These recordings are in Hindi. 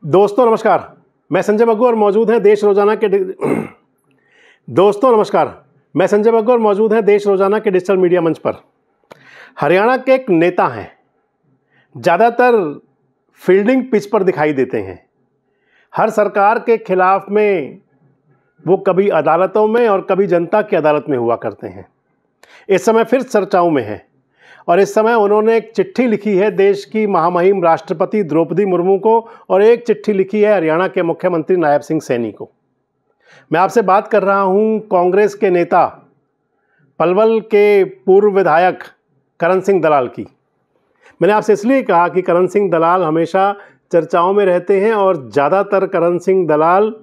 दोस्तों नमस्कार, मैं संजय बग्गू और मौजूद हैं देश रोजाना के डिजिटल मीडिया मंच पर। हरियाणा के एक नेता हैं, ज़्यादातर फील्डिंग पिच पर दिखाई देते हैं। हर सरकार के खिलाफ में वो कभी अदालतों में और कभी जनता की अदालत में हुआ करते हैं। इस समय फिर चर्चाओं में है और इस समय उन्होंने एक चिट्ठी लिखी है देश की महामहिम राष्ट्रपति द्रौपदी मुर्मू को और एक चिट्ठी लिखी है हरियाणा के मुख्यमंत्री नायब सिंह सैनी को। मैं आपसे बात कर रहा हूं कांग्रेस के नेता, पलवल के पूर्व विधायक करण सिंह दलाल की। मैंने आपसे इसलिए कहा कि करण सिंह दलाल हमेशा चर्चाओं में रहते हैं और ज़्यादातर करण सिंह दलाल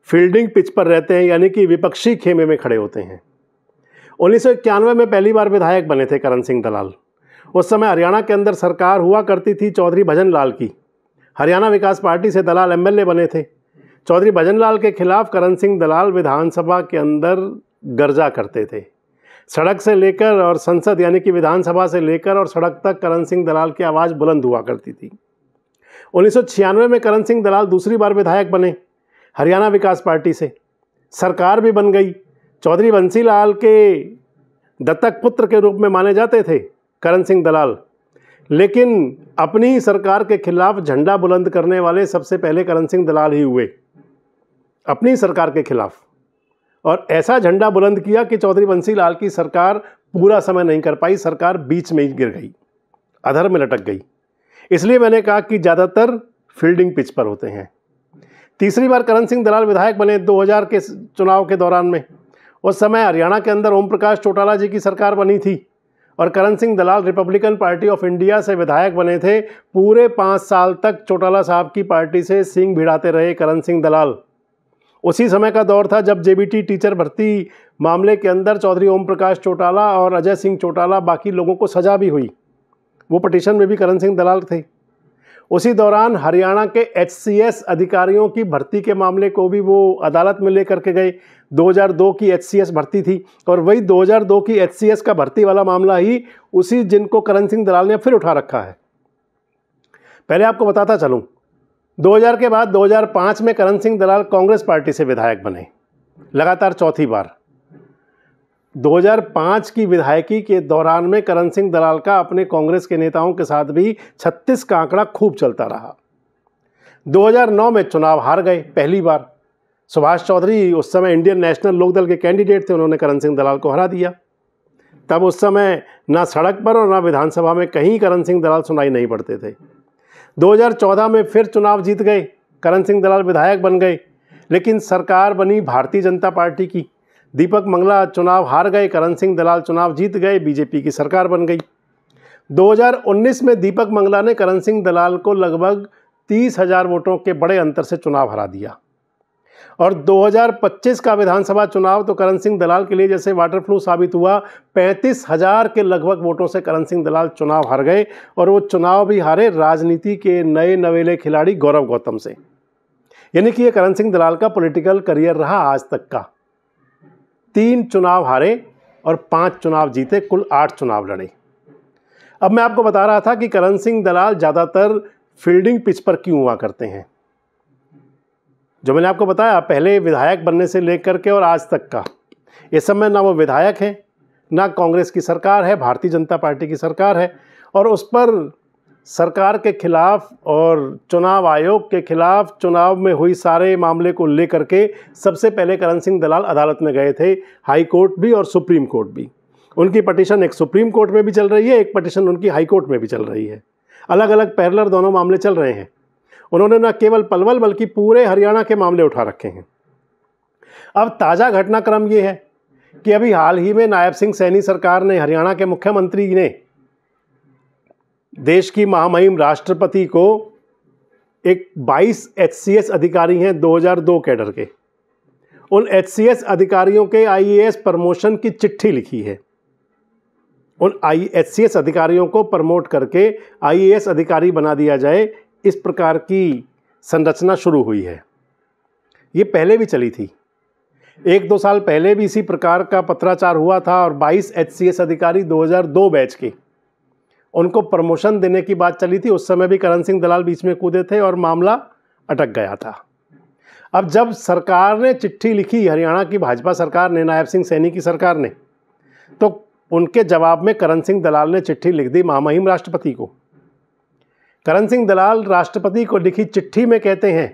फील्डिंग पिच पर रहते हैं, यानी कि विपक्षी खेमे में खड़े होते हैं। 1991 में पहली बार विधायक बने थे करण सिंह दलाल। उस समय हरियाणा के अंदर सरकार हुआ करती थी चौधरी भजन लाल की। हरियाणा विकास पार्टी से दलाल एमएलए बने थे। चौधरी भजन लाल के खिलाफ करण सिंह दलाल विधानसभा के अंदर गर्जा करते थे। सड़क से लेकर और संसद यानी कि विधानसभा से लेकर और सड़क तक करण सिंह दलाल की आवाज़ बुलंद हुआ करती थी। 1996 में करण सिंह दलाल दूसरी बार विधायक बने हरियाणा विकास पार्टी से। सरकार भी बन गई। चौधरी बंसी लाल के दत्तक पुत्र के रूप में माने जाते थे करण सिंह दलाल, लेकिन अपनी ही सरकार के खिलाफ झंडा बुलंद करने वाले सबसे पहले करण सिंह दलाल ही हुए, अपनी सरकार के खिलाफ। और ऐसा झंडा बुलंद किया कि चौधरी बंसी लाल की सरकार पूरा समय नहीं कर पाई, सरकार बीच में ही गिर गई, अधर में लटक गई। इसलिए मैंने कहा कि ज़्यादातर फील्डिंग पिच पर होते हैं। तीसरी बार करण सिंह दलाल विधायक बने 2000 के चुनाव के दौरान में। उस समय हरियाणा के अंदर ओम प्रकाश चौटाला जी की सरकार बनी थी और Karan Singh Dalal Republican party of India से विधायक बने थे। पूरे 5 साल तक चौटाला साहब की पार्टी से सींग भिड़ाते रहे करण सिंह दलाल। उसी समय का दौर था जब जेबीटी टीचर भर्ती मामले के अंदर चौधरी ओम प्रकाश चौटाला और अजय सिंह चौटाला बाकी लोगों को सजा भी हुई। वो पिटीशन में भी करण सिंह दलाल थे। उसी दौरान हरियाणा के एचसीएस अधिकारियों की भर्ती के मामले को भी वो अदालत में लेकर के गए। 2002 की एचसीएस भर्ती थी और वही 2002 की एचसीएस का भर्ती वाला मामला ही उसी जिनको करण सिंह दलाल ने फिर उठा रखा है। पहले आपको बताता चलूं, 2000 के बाद 2005 में करण सिंह दलाल कांग्रेस पार्टी से विधायक बने, लगातार चौथी बार। 2005 की विधायकी के दौरान में करण सिंह दलाल का अपने कांग्रेस के नेताओं के साथ भी 36 का आंकड़ा खूब चलता रहा। 2009 में चुनाव हार गए पहली बार। सुभाष चौधरी उस समय इंडियन नेशनल लोकदल के कैंडिडेट थे, उन्होंने करण सिंह दलाल को हरा दिया। तब उस समय ना सड़क पर और ना विधानसभा में कहीं करण सिंह दलाल सुनाई नहीं पड़ते थे। 2014 में फिर चुनाव जीत गए, करण सिंह दलाल विधायक बन गए, लेकिन सरकार बनी भारतीय जनता पार्टी की। दीपक मंगला चुनाव हार गए, करण सिंह दलाल चुनाव जीत गए, बीजेपी की सरकार बन गई। 2019 में दीपक मंगला ने करण सिंह दलाल को लगभग 30,000 वोटों के बड़े अंतर से चुनाव हरा दिया। और 2025 का विधानसभा चुनाव तो करण सिंह दलाल के लिए जैसे वाटर फ्लू साबित हुआ। 35,000 के लगभग वोटों से करण सिंह दलाल चुनाव हार गए और वो चुनाव भी हारे राजनीति के नए नवेले खिलाड़ी गौरव गौतम से। यानी कि ये करण सिंह दलाल का पॉलिटिकल करियर रहा आज तक का। 3 चुनाव हारे और 5 चुनाव जीते, कुल 8 चुनाव लड़े। अब मैं आपको बता रहा था कि करण सिंह दलाल ज़्यादातर फील्डिंग पिच पर क्यों हुआ करते हैं। जो मैंने आपको बताया, पहले विधायक बनने से लेकर के और आज तक का, इस समय ना वो विधायक हैं, ना कांग्रेस की सरकार है, भारतीय जनता पार्टी की सरकार है। और उस पर सरकार के खिलाफ और चुनाव आयोग के खिलाफ चुनाव में हुई सारे मामले को लेकर के सबसे पहले करण सिंह दलाल अदालत में गए थे, हाई कोर्ट भी और सुप्रीम कोर्ट भी। उनकी पटिशन एक सुप्रीम कोर्ट में भी चल रही है, एक पटिशन उनकी हाई कोर्ट में भी चल रही है। अलग अलग पैरेलल दोनों मामले चल रहे हैं। उन्होंने न केवल पलवल बल्कि पूरे हरियाणा के मामले उठा रखे हैं। अब ताज़ा घटनाक्रम ये है कि अभी हाल ही में नायब सिंह सैनी सरकार ने, हरियाणा के मुख्यमंत्री ने देश की महामहिम राष्ट्रपति को एक 22 एचसीएस अधिकारी हैं 2002 कैडर के, उन एचसीएस अधिकारियों के आईएएस प्रमोशन की चिट्ठी लिखी है। उन एचसीएस अधिकारियों को प्रमोट करके आईएएस अधिकारी बना दिया जाए, इस प्रकार की संरचना शुरू हुई है। ये पहले भी चली थी, 1-2 साल पहले भी इसी प्रकार का पत्राचार हुआ था और 22 एचसीएस अधिकारी 2002 बैच के, उनको प्रमोशन देने की बात चली थी। उस समय भी करण सिंह दलाल बीच में कूदे थे और मामला अटक गया था। अब जब सरकार ने चिट्ठी लिखी, हरियाणा की भाजपा सरकार ने, नायब सिंह सैनी की सरकार ने, तो उनके जवाब में करण सिंह दलाल ने चिट्ठी लिख दी महामहिम राष्ट्रपति को। करण सिंह दलाल राष्ट्रपति को लिखी चिट्ठी में कहते हैं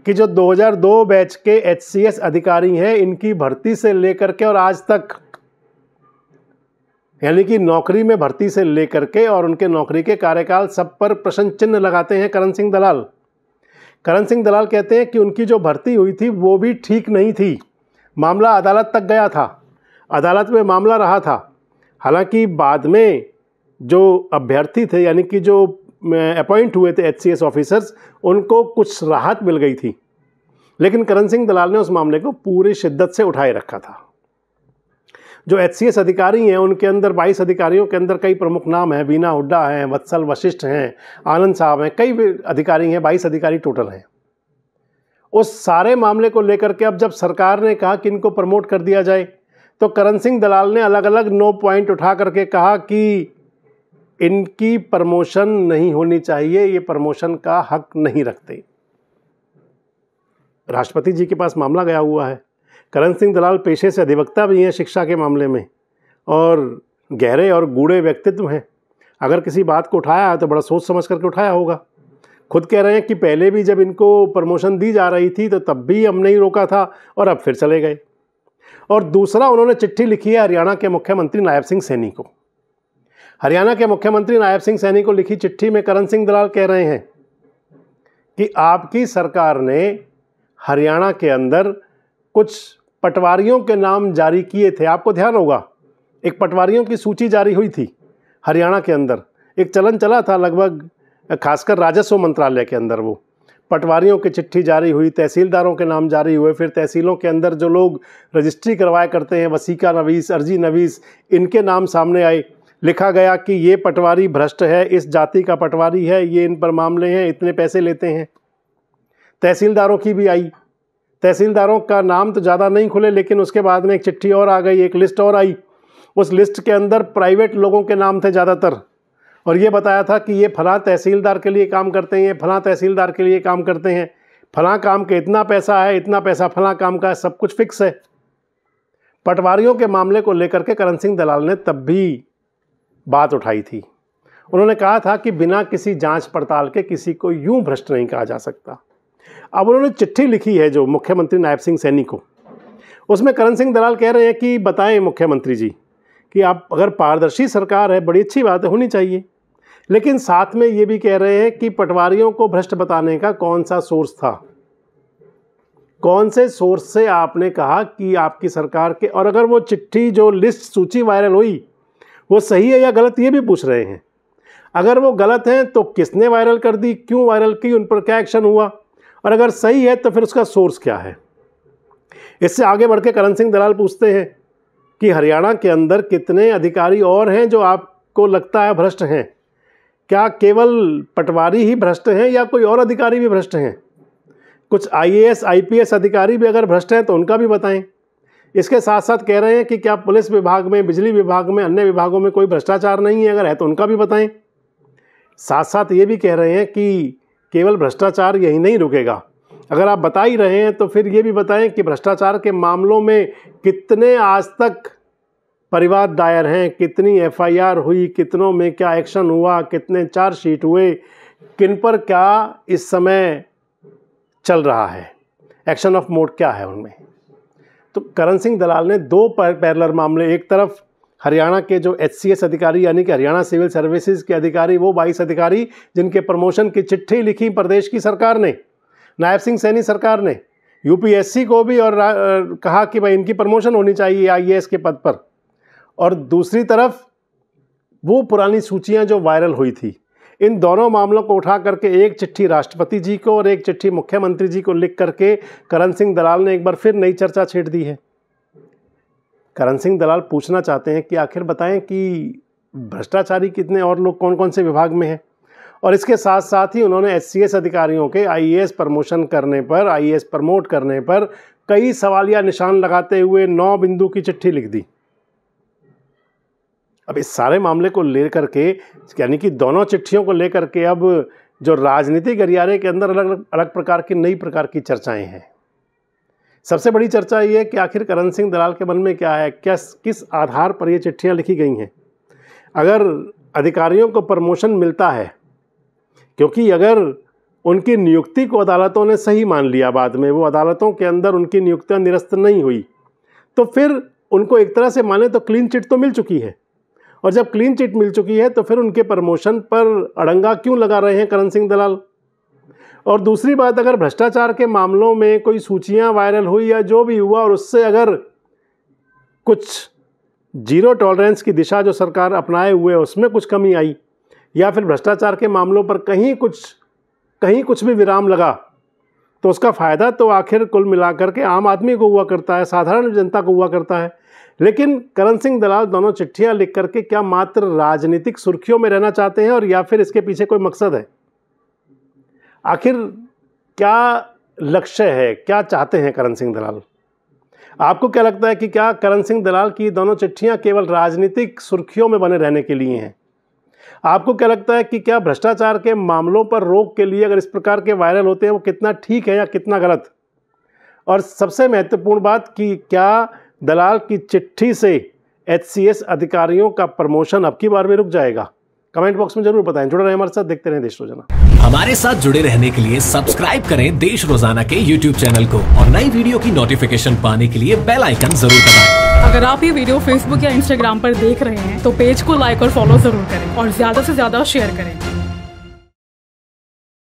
कि जो 2002 बैच के HCS अधिकारी हैं, इनकी भर्ती से लेकर के और आज तक, यानी कि नौकरी में भर्ती से लेकर के और उनके नौकरी के कार्यकाल, सब पर प्रश्न चिन्ह लगाते हैं करण सिंह दलाल। करण सिंह दलाल कहते हैं कि उनकी जो भर्ती हुई थी वो भी ठीक नहीं थी। मामला अदालत तक गया था, अदालत में मामला रहा था। हालांकि बाद में जो अभ्यर्थी थे, यानी कि जो अपॉइंट हुए थे HCS ऑफिसर्स, उनको कुछ राहत मिल गई थी, लेकिन करण सिंह दलाल ने उस मामले को पूरी शिद्दत से उठाए रखा था। जो HCS अधिकारी हैं, उनके अंदर 22 अधिकारियों के अंदर कई प्रमुख नाम हैं। वीना हुड्डा हैं, वत्सल वशिष्ठ हैं, आनंद साहब हैं, कई अधिकारी हैं, 22 अधिकारी टोटल हैं। उस सारे मामले को लेकर के अब जब सरकार ने कहा कि इनको प्रमोट कर दिया जाए, तो करण सिंह दलाल ने अलग अलग 9 पॉइंट उठा करके कहा कि इनकी प्रमोशन नहीं होनी चाहिए, ये प्रमोशन का हक नहीं रखते। राष्ट्रपति जी के पास मामला गया हुआ है। करण सिंह दलाल पेशे से अधिवक्ता भी हैं शिक्षा के मामले में, और गहरे और गूढ़े व्यक्तित्व हैं। अगर किसी बात को उठाया है तो बड़ा सोच समझ करके उठाया होगा। खुद कह रहे हैं कि पहले भी जब इनको प्रमोशन दी जा रही थी तो तब भी हम नहीं रोका था और अब फिर चले गए। और दूसरा, उन्होंने चिट्ठी लिखी है हरियाणा के मुख्यमंत्री नायब सिंह सैनी को। हरियाणा के मुख्यमंत्री नायब सिंह सैनी को लिखी चिट्ठी में करण सिंह दलाल कह रहे हैं कि आपकी सरकार ने हरियाणा के अंदर कुछ पटवारियों के नाम जारी किए थे। आपको ध्यान होगा, एक पटवारियों की सूची जारी हुई थी हरियाणा के अंदर। एक चलन चला था लगभग, खासकर राजस्व मंत्रालय के अंदर, वो पटवारियों की चिट्ठी जारी हुई, तहसीलदारों के नाम जारी हुए। फिर तहसीलों के अंदर जो लोग रजिस्ट्री करवाया करते हैं, वसीका नवीस, अर्जी नवीस, इनके नाम सामने आए। लिखा गया कि ये पटवारी भ्रष्ट है, इस जाति का पटवारी है, ये इन पर मामले हैं, इतने पैसे लेते हैं। तहसीलदारों की भी आई। तहसीलदारों का नाम तो ज़्यादा नहीं खुले, लेकिन उसके बाद में एक चिट्ठी और आ गई, एक लिस्ट और आई। उस लिस्ट के अंदर प्राइवेट लोगों के नाम थे ज़्यादातर, और ये बताया था कि ये फलां तहसीलदार के लिए काम करते हैं, ये फलां तहसीलदार के लिए काम करते हैं, फलां काम के इतना पैसा है, इतना पैसा फलां काम का है, सब कुछ फिक्स है। पटवारियों के मामले को लेकर के करण सिंह दलाल ने तब भी बात उठाई थी। उन्होंने कहा था कि बिना किसी जांच पड़ताल के किसी को यूं भ्रष्ट नहीं कहा जा सकता। अब उन्होंने चिट्ठी लिखी है जो मुख्यमंत्री नायब सिंह सैनी को, उसमें करण सिंह दलाल कह रहे हैं कि बताएं मुख्यमंत्री जी कि आप, अगर पारदर्शी सरकार है, बड़ी अच्छी बात है, होनी चाहिए, लेकिन साथ में ये भी कह रहे हैं कि पटवारियों को भ्रष्ट बताने का कौन सा सोर्स था, कौन से सोर्स से आपने कहा कि आपकी सरकार के, और अगर वो चिट्ठी जो लिस्ट सूची वायरल हुई वो सही है या गलत, ये भी पूछ रहे हैं। अगर वो गलत हैं तो किसने वायरल कर दी, क्यों वायरल की, उन पर क्या एक्शन हुआ, और अगर सही है तो फिर उसका सोर्स क्या है। इससे आगे बढ़ के करण सिंह दलाल पूछते हैं कि हरियाणा के अंदर कितने अधिकारी और हैं जो आपको लगता है भ्रष्ट हैं? क्या केवल पटवारी ही भ्रष्ट हैं या कोई और अधिकारी भी भ्रष्ट हैं? कुछ IAS IPS अधिकारी भी अगर भ्रष्ट हैं तो उनका भी बताएं। इसके साथ साथ कह रहे हैं कि क्या पुलिस विभाग में, बिजली विभाग में, अन्य विभागों में कोई भ्रष्टाचार नहीं है, अगर है तो उनका भी बताएं। साथ साथ ये भी कह रहे हैं कि केवल भ्रष्टाचार यही नहीं रुकेगा, अगर आप बता ही रहे हैं तो फिर ये भी बताएं कि भ्रष्टाचार के मामलों में कितने आज तक परिवाद दायर हैं, कितनी FIR हुई, कितनों में क्या एक्शन हुआ, कितने चार्जशीट हुए, किन पर क्या इस समय चल रहा है, एक्शन ऑफ मोड क्या है उनमें। तो करण सिंह दलाल ने 2 पैरेलल मामले, एक तरफ हरियाणा के जो HCS अधिकारी यानी कि हरियाणा सिविल सर्विसेज के अधिकारी, वो 22 अधिकारी जिनके प्रमोशन की चिट्ठी लिखी प्रदेश की सरकार ने, नायब सिंह सैनी सरकार ने, UPSC को भी, और कहा कि भाई इनकी प्रमोशन होनी चाहिए IAS के पद पर। और दूसरी तरफ वो पुरानी सूचियां जो वायरल हुई थी, इन दोनों मामलों को उठा करके एक चिट्ठी राष्ट्रपति जी को और एक चिट्ठी मुख्यमंत्री जी को लिख करके करण सिंह दलाल ने एक बार फिर नई चर्चा छेड़ दी है। करण सिंह दलाल पूछना चाहते हैं कि आखिर बताएं कि भ्रष्टाचारी कितने और लोग कौन कौन से विभाग में हैं, और इसके साथ साथ ही उन्होंने HCS अधिकारियों के IAS प्रमोशन करने पर, IAS प्रमोट करने पर कई सवालिया निशान लगाते हुए 9 बिंदु की चिट्ठी लिख दी। अब इस सारे मामले को लेकर के, यानी कि दोनों चिट्ठियों को लेकर के अब जो राजनीतिक गलियारे के अंदर अलग अलग प्रकार की नई प्रकार की चर्चाएं हैं। सबसे बड़ी चर्चा ये है कि आखिर करण सिंह दलाल के मन में क्या है, किस आधार पर ये चिट्ठियां लिखी गई हैं। अगर अधिकारियों को प्रमोशन मिलता है, क्योंकि अगर उनकी नियुक्ति को अदालतों ने सही मान लिया, बाद में वो अदालतों के अंदर उनकी नियुक्तियां निरस्त नहीं हुई, तो फिर उनको एक तरह से माने तो क्लीन चिट तो मिल चुकी है। और जब क्लीन चिट मिल चुकी है तो फिर उनके प्रमोशन पर अड़ंगा क्यों लगा रहे हैं करण सिंह दलाल। और दूसरी बात, अगर भ्रष्टाचार के मामलों में कोई सूचियां वायरल हुई या जो भी हुआ और उससे अगर कुछ जीरो टॉलरेंस की दिशा जो सरकार अपनाए हुए है उसमें कुछ कमी आई, या फिर भ्रष्टाचार के मामलों पर कहीं कुछ भी विराम लगा, तो उसका फ़ायदा तो आखिर कुल मिलाकर के आम आदमी को हुआ करता है, साधारण जनता को हुआ करता है। लेकिन करण सिंह दलाल दोनों चिट्ठियां लिख करके क्या मात्र राजनीतिक सुर्खियों में रहना चाहते हैं, और या फिर इसके पीछे कोई मकसद है? आखिर क्या लक्ष्य है, क्या चाहते हैं करण सिंह दलाल? आपको क्या लगता है कि क्या करण सिंह दलाल की दोनों चिट्ठियां केवल राजनीतिक सुर्खियों में बने रहने के लिए हैं? आपको क्या लगता है कि क्या भ्रष्टाचार के मामलों पर रोक के लिए अगर इस प्रकार के वायरल होते हैं वो कितना ठीक है या कितना गलत? और सबसे महत्वपूर्ण बात कि क्या दलाल की चिट्ठी से HCS अधिकारियों का प्रमोशन अब की बार में रुक जाएगा? कमेंट बॉक्स में जरूर बताएं। जुड़े रहें हमारे साथ, देखते रहें देश रोजाना। हमारे साथ जुड़े रहने के लिए सब्सक्राइब करें देश रोजाना के YouTube चैनल को, और नई वीडियो की नोटिफिकेशन पाने के लिए बेल आइकन जरूर दबाएं। अगर आप ये वीडियो Facebook या Instagram पर देख रहे हैं तो पेज को लाइक और फॉलो जरूर करें और ज्यादा से ज्यादा शेयर करें।